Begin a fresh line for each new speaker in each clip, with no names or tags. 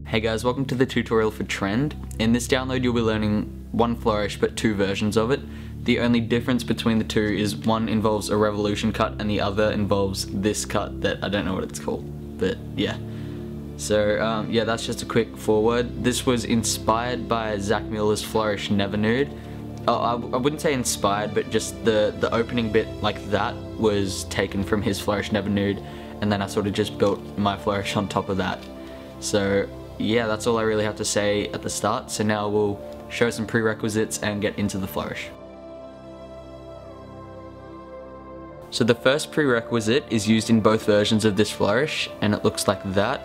Hey guys, welcome to the tutorial for Trend. In this download you'll be learning one flourish but two versions of it. The only difference between the two is one involves a revolution cut and the other involves this cut that I don't know what it's called, but yeah. So yeah, that's just a quick forward. This was inspired by Zach Mueller's Flourish Never Nude. I wouldn't say inspired, but just the opening bit like that was taken from his Flourish Never Nude, and then I sort of just built my flourish on top of that. So yeah, that's all I really have to say at the start. So now we'll show some prerequisites and get into the flourish. So the first prerequisite is used in both versions of this flourish, and it looks like that.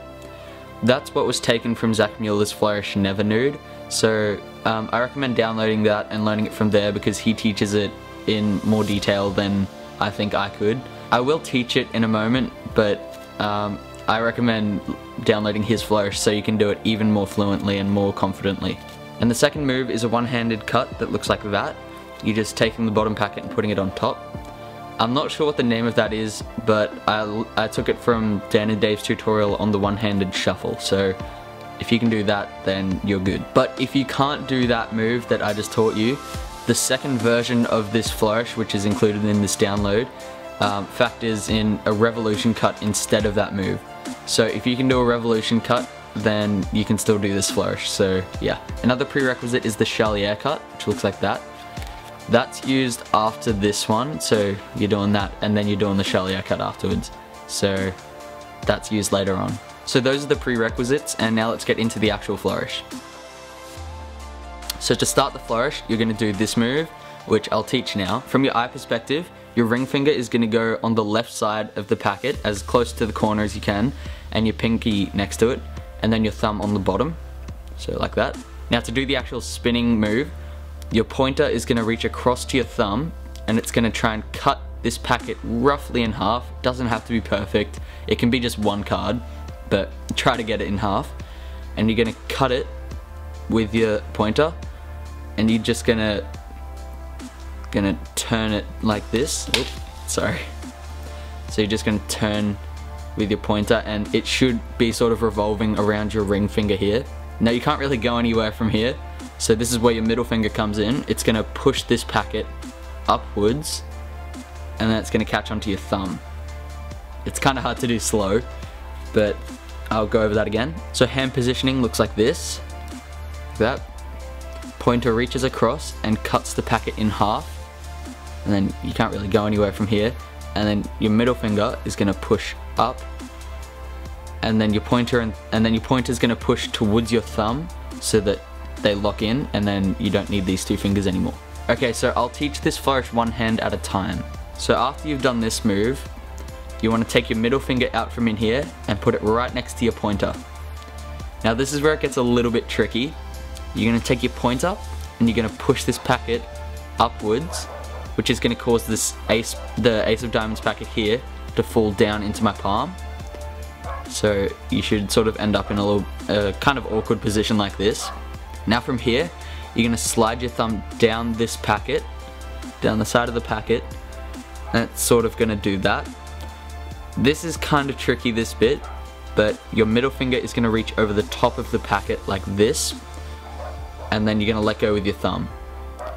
That's what was taken from Zach Mueller's Flourish Never Nude. So I recommend downloading that and learning it from there because he teaches it in more detail than I think I could. I will teach it in a moment, but I recommend downloading his flourish so you can do it even more fluently and more confidently. And the second move is a one-handed cut that looks like that. You're just taking the bottom packet and putting it on top. I'm not sure what the name of that is, but I took it from Dan and Dave's tutorial on the one-handed shuffle, so if you can do that, then you're good. But if you can't do that move that I just taught you, the second version of this flourish, which is included in this download, factors in a revolution cut instead of that move. So if you can do a revolution cut, then you can still do this flourish. So yeah. Another prerequisite is the Chalier cut, which looks like that. That's used after this one, so you're doing that and then you're doing the Chalier cut afterwards. So that's used later on. So those are the prerequisites, and now let's get into the actual flourish. So to start the flourish, you're going to do this move, which I'll teach now. From your eye perspective, your ring finger is going to go on the left side of the packet, as close to the corner as you can, and your pinky next to it, and then your thumb on the bottom, so like that. Now to do the actual spinning move, your pointer is going to reach across to your thumb, and it's going to try and cut this packet roughly in half. It doesn't have to be perfect, it can be just one card, but try to get it in half. And you're going to cut it with your pointer, and you're just gonna turn it like this. Oops, sorry. So you're just gonna turn with your pointer, and it should be sort of revolving around your ring finger here. Now you can't really go anywhere from here, so this is where your middle finger comes in. It's gonna push this packet upwards, and then it's gonna catch onto your thumb. It's kind of hard to do slow, but I'll go over that again. So hand positioning looks like this, like that. Pointer reaches across and cuts the packet in half, and then you can't really go anywhere from here. And then your middle finger is going to push up, and then your pointer is going to push towards your thumb so that they lock in, and then you don't need these two fingers anymore. Okay, so I'll teach this flourish one hand at a time. So after you've done this move, you want to take your middle finger out from in here and put it right next to your pointer. Now this is where it gets a little bit tricky. You're going to take your pointer and you're going to push this packet upwards, which is going to cause this the ace of diamonds packet here to fall down into my palm. So you should sort of end up in a little kind of awkward position like this. Now from here, you're going to slide your thumb down this packet, down the side of the packet, and it's sort of going to do that. This is kind of tricky, this bit, but your middle finger is going to reach over the top of the packet like this, and then you're going to let go with your thumb.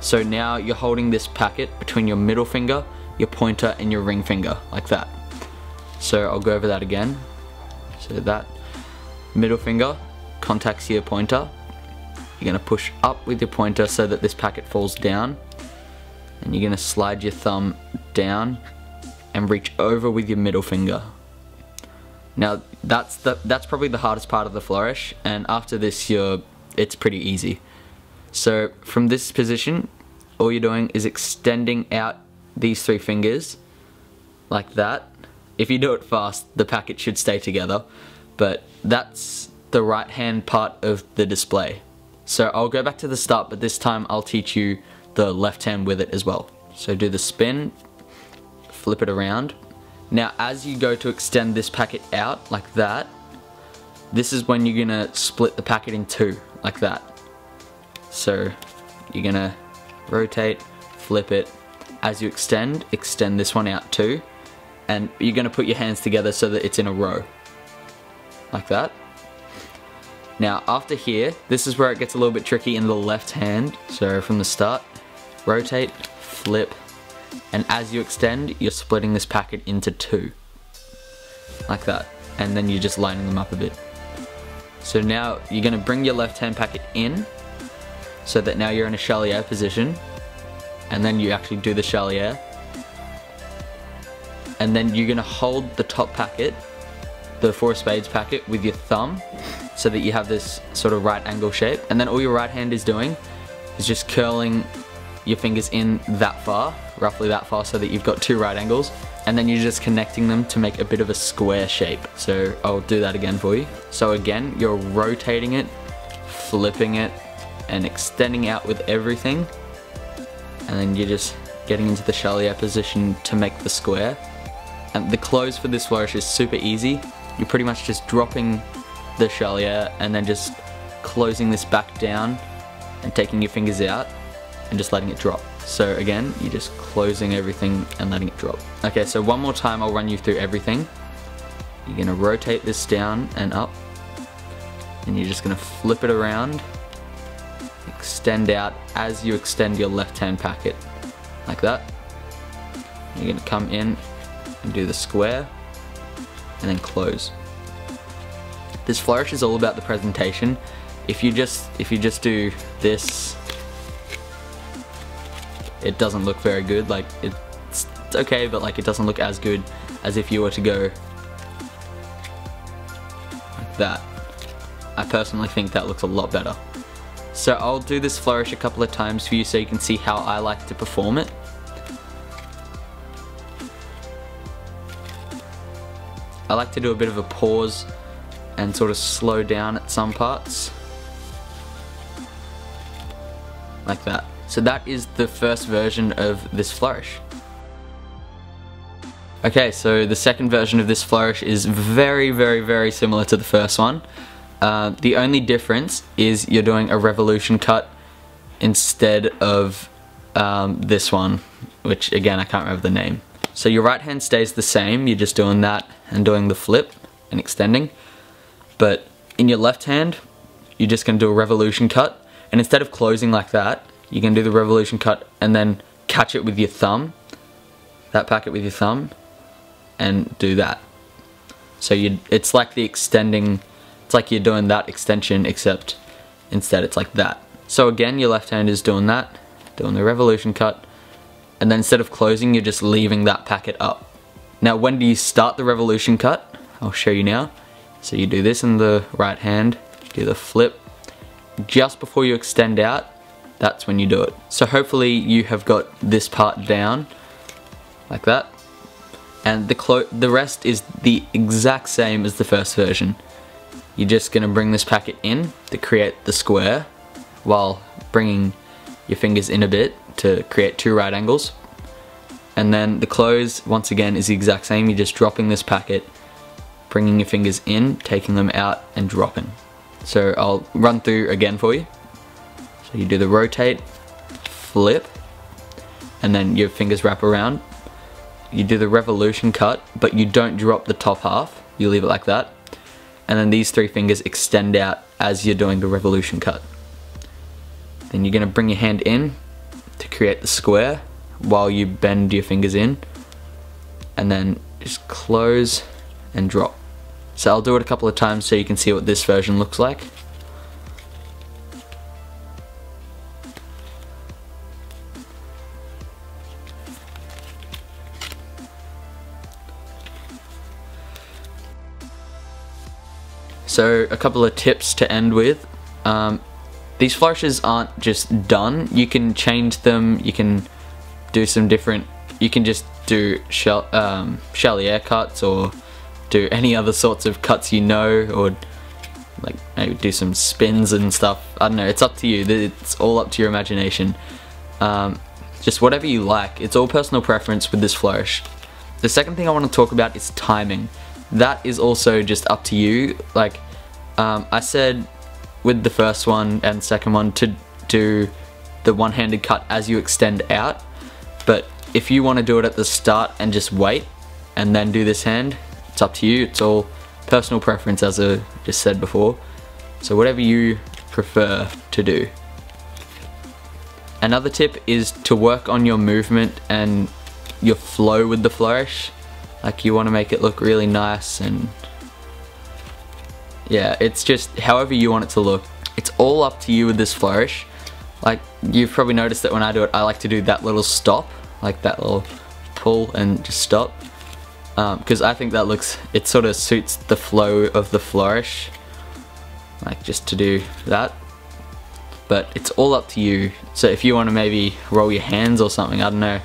So now you're holding this packet between your middle finger, your pointer, and your ring finger, like that. So I'll go over that again. So that middle finger contacts your pointer. You're going to push up with your pointer so that this packet falls down, and you're going to slide your thumb down and reach over with your middle finger. Now that's probably the hardest part of the flourish, and after this it's pretty easy. So from this position, all you're doing is extending out these three fingers like that. If you do it fast, the packet should stay together, but that's the right hand part of the display. So I'll go back to the start, but this time I'll teach you the left hand with it as well. So do the spin, flip it around. Now as you go to extend this packet out like that, this is when you're gonna split the packet in two, like that. So you're gonna rotate, flip it. As you extend this one out too, and you're gonna put your hands together so that it's in a row, like that. Now after here, this is where it gets a little bit tricky in the left hand. So from the start, rotate, flip, and as you extend, you're splitting this packet into two. Like that. And then you're just lining them up a bit. So now you're going to bring your left hand packet in, so that now you're in a chalier position, and then you actually do the chalier. And then you're going to hold the top packet, the 4 of spades packet, with your thumb, so that you have this sort of right angle shape. And then all your right hand is doing is just curling your fingers in that far, roughly that far, so that you've got 2 right angles. And then you're just connecting them to make a bit of a square shape. So I'll do that again for you. So again, you're rotating it, flipping it, and extending out with everything. And then you're just getting into the chalier position to make the square. And the close for this flourish is super easy. You're pretty much just dropping the chalier and then just closing this back down and taking your fingers out and just letting it drop. So again, you're just closing everything and letting it drop. Okay, so one more time I'll run you through everything. You're gonna rotate this down and up, and you're just gonna flip it around, extend out as you extend your left hand packet, like that. You're gonna come in and do the square, and then close. This flourish is all about the presentation. If you just do this, it doesn't look very good. Like it's okay, but like it doesn't look as good as if you were to go like that. I personally think that looks a lot better. So I'll do this flourish a couple of times for you so you can see how I like to perform it. I like to do a bit of a pause and sort of slow down at some parts. Like that. So that is the first version of this flourish. Okay, so the second version of this flourish is very, very, very similar to the first one. The only difference is you're doing a revolution cut instead of this one, which again I can't remember the name. So your right hand stays the same, you're just doing that and doing the flip and extending. But in your left hand, you're just going to do a revolution cut, and instead of closing like that, you can do the revolution cut and then catch it with your thumb, that packet with your thumb, and do that. So it's like the extending, it's like you're doing that extension, except instead it's like that. So again, your left hand is doing that, doing the revolution cut, and then instead of closing, you're just leaving that packet up. Now when do you start the revolution cut? I'll show you now. So you do this in the right hand, do the flip, just before you extend out, that's when you do it. So hopefully you have got this part down, like that. And the rest is the exact same as the first version. You're just gonna bring this packet in to create the square, while bringing your fingers in a bit to create 2 right angles. And then the close, once again, is the exact same. You're just dropping this packet, bringing your fingers in, taking them out, and dropping. So I'll run through again for you. So you do the rotate, flip, and then your fingers wrap around. You do the revolution cut, but you don't drop the top half, you leave it like that. And then these 3 fingers extend out as you're doing the revolution cut. Then you're gonna bring your hand in to create the square while you bend your fingers in, and then just close and drop. So I'll do it a couple of times so you can see what this version looks like. So a couple of tips to end with. These flourishes aren't just done. You can change them, you can do some different, you can just do chalier cuts, or do any other sorts of cuts you know, or like maybe do some spins and stuff. I don't know, it's up to you. It's all up to your imagination. Just whatever you like. It's all personal preference with this flourish. The second thing I want to talk about is timing. That is also just up to you. Like I said with the first one and second one to do the one-handed cut as you extend out, but if you want to do it at the start and just wait and then do this hand, it's up to you. It's all personal preference, as I just said before. So whatever you prefer to do. Another tip is to work on your movement and your flow with the flourish. Like, you want to make it look really nice, and yeah, it's just however you want it to look. It's all up to you with this flourish. Like, you've probably noticed that when I do it, I like to do that little stop, like that little pull and just stop, because I think that it sort of suits the flow of the flourish, like just to do that. But it's all up to you. So if you want to maybe roll your hands or something, I don't know,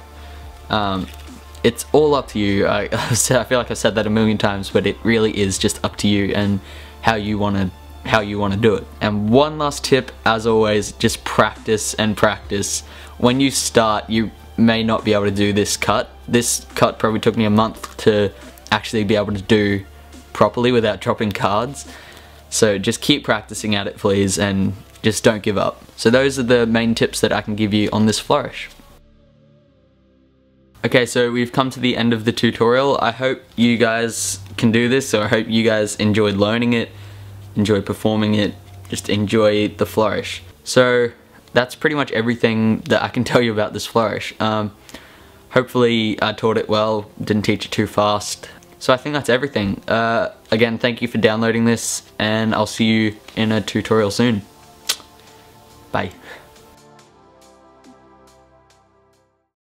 it's all up to you. I feel like I've said that a million times, but it really is just up to you and how you want to do it. And one last tip, as always, just practice and practice. When you start, you may not be able to do this cut. This cut probably took me a month to actually be able to do properly without dropping cards. So just keep practicing at it, please, and just don't give up. So those are the main tips that I can give you on this flourish. Okay, so we've come to the end of the tutorial. I hope you guys can do this, or I hope you guys enjoyed learning it, enjoy performing it, just enjoy the flourish. So that's pretty much everything that I can tell you about this flourish. Hopefully I taught it well, didn't teach it too fast. So I think that's everything. Again, thank you for downloading this, and I'll see you in a tutorial soon. Bye.